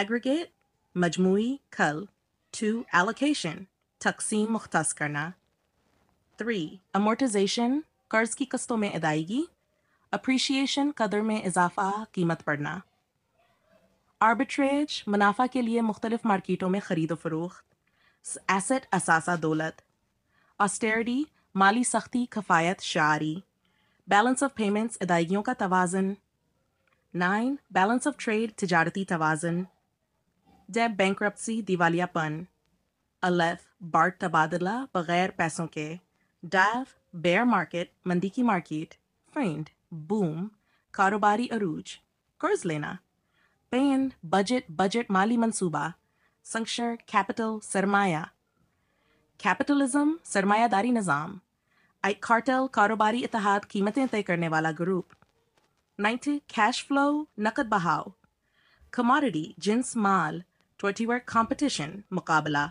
aggregate مجموعی کل. 2 allocation تقسیم مختص کرنا. 3 amortization قرض کی قسطوں میں ادائیگی. appreciation قدر میں اضافہ قیمت بڑھنا. arbitrage منافع کے لیے مختلف مارکیٹوں میں خرید و فروخت. asset اثاثہ دولت. austerity مالی سختی کفایت شعاری. balance of payments ادائیگیوں کا توازن. 9 balance of trade تجارتی توازن. debt bankruptcy دیوالیہ پن. الف بارٹ تبادلہ بغیر پیسوں کے. ڈاف bear market مندی کی مارکیٹ. فینڈ boom کاروباری عروج قرض لینا. پین بجٹ مالی منصوبہ. سنکشر کیپٹل سرمایہ. کیپٹلزم سرمایہ داری نظام. کارٹل کاروباری اتحاد قیمتیں طے کرنے والا گروپ. 90 کیش فلو نقد بہاؤ. کموڈٹی جنس مال. 21 کمپٹیشن مقابلہ.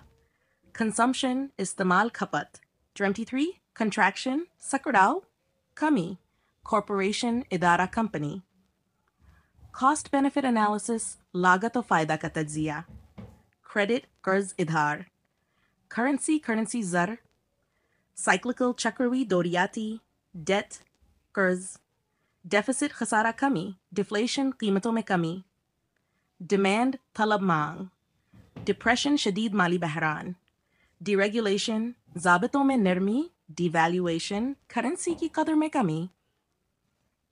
کنزمپشن استعمال کھپت. 23 کنٹریکشن سکڑاؤ کمی. کارپوریشن ادارہ کمپنی. کاسٹ بینیفٹ انالیسس لاگت و فائدہ کا تجزیہ. کریڈٹ قرض ادھار. کرنسی زر. سائیکلکل چکروی دوریاتی. ڈیٹ قرض. ڈیفیسٹ خسارہ کمی. ڈفلیشن قیمتوں میں کمی. ڈیمانڈ طلب مانگ. ڈپریشن شدید مالی بحران. ڈی ریگولیشن ضابطوں میں نرمی. ڈی ویلیویشن کرنسی کی قدر میں کمی.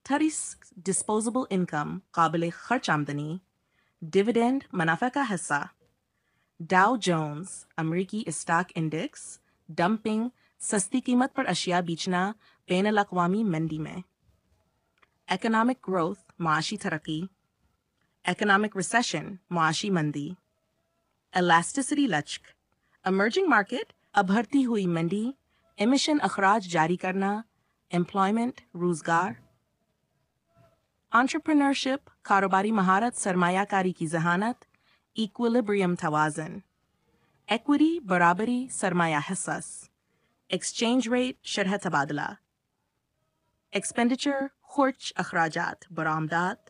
30 ڈسپوزیبل انکم قابل خرچ آمدنی. ڈویڈینڈ منافع کا حصہ. ڈاؤ جونز امریکی اسٹاک انڈیکس. ڈمپنگ سستی قیمت پر اشیاء بیچنا بین الاقوامی منڈی میں. اکنامک گروتھ معاشی ترقی. اکنامک ریسیشن معاشی مندی. الاسٹیسٹی لچک ایمرجنگ مارکیٹ ابھرتی ہوئی منڈی. ایمیشن اخراج جاری کرنا. امپلائمنٹ روزگار. انٹرپرینورشپ کاروباری مہارت سرمایہ کاری کی ذہانت. ایکویلیبریم توازن. ایکویٹی برابری سرمایہ حصص. ایکسچینج ریٹ شرح تبادلہ. ایکسپینڈیچر خرچ اخراجات برآمدات.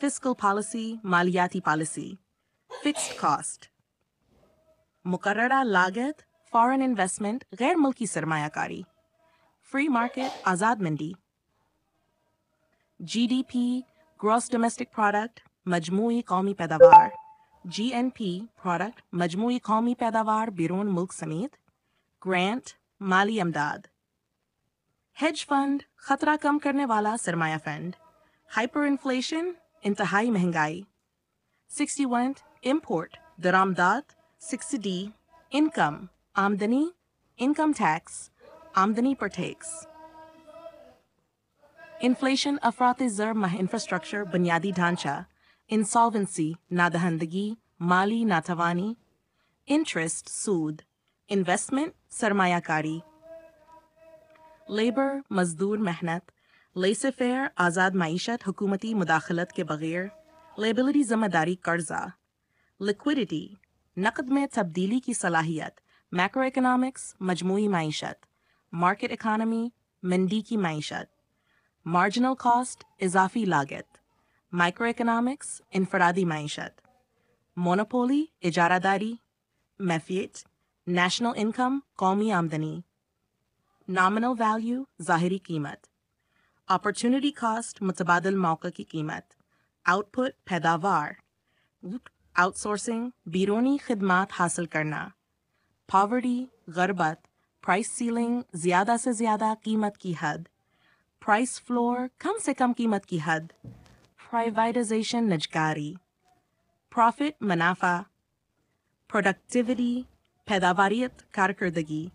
فسکل پالیسی مالیاتی پالیسی. Fixed cost. مقررہ لاگت فارن انویسٹمنٹ غیر ملکی سرمایہ کاری. فری مارکیٹ آزاد منڈی. G D P gross domestic product مجموعی قومی پیداوار. جی این پی پروڈکٹ مجموعی قومی پیداوار بیرون ملک سمیت. گرانٹ مالی امداد. ہیج فنڈ خطرہ کم کرنے والا سرمایہ فنڈ. ہائپر انفلیشن انتہائی مہنگائی. 61 امپورٹ درآمدات. 60 انکم آمدنی. انکم ٹیکس آمدنی پر ٹیکس. انفلیشن افراط زر انفراسٹرکچر بنیادی ڈھانچہ. انسالونسی نادہندگی مالی ناتوانی. انٹرسٹ سود. انویسٹمنٹ سرمایہ کاری. لیبر مزدور محنت. لیسے فیئر آزاد معیشت حکومتی مداخلت کے بغیر. لیبلٹی ذمہ داری قرضہ. لیکوڈیٹی نقد میں تبدیلی کی صلاحیت. میکرو اکنامکس مجموعی معیشت. مارکیٹ اکانومی منڈی کی معیشت. مارجنل کاسٹ اضافی لاگت. مائکرو اکنامکس انفرادی معیشت. مونوپولی اجارہ داری. میفیٹ نیشنل انکم قومی آمدنی. نامنل ویلیو ظاہری قیمت. اپرچونٹی کاسٹ متبادل موقع کی قیمت. آؤٹ پٹ پیداوار. آؤٹ سورسنگ بیرونی خدمات حاصل کرنا. پاورٹی غربت. پرائس سیلنگ زیادہ سے زیادہ قیمت کی حد. پرائس فلور کم سے کم قیمت کی حد. پرائیویٹائزیشن نجکاری. پروفٹ منافع. پروڈکٹیوٹی پیداواریت کارکردگی.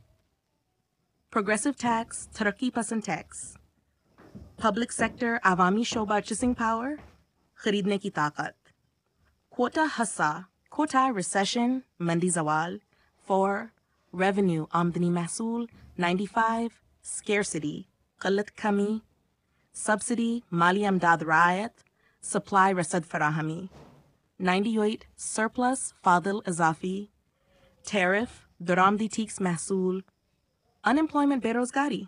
پروگریسو ٹیکس ترقی پسند ٹیکس. پبلک سیکٹر عوامی شعبہ پرچیسنگ پاور خریدنے کی طاقت. کوٹا حصہ. کوٹا ریسیشن منڈی زوال. 4 ریونیو آمدنی محصول. 95 اسکیرسٹی قلت کمی. سبسڈی مالی امداد رعایت. سپلائی رسد فراہمی. 98 سرپلس فاضل اضافی. ٹیرف درآمدی ٹیکس محصول. ان امپلائمنٹ بے روزگاری.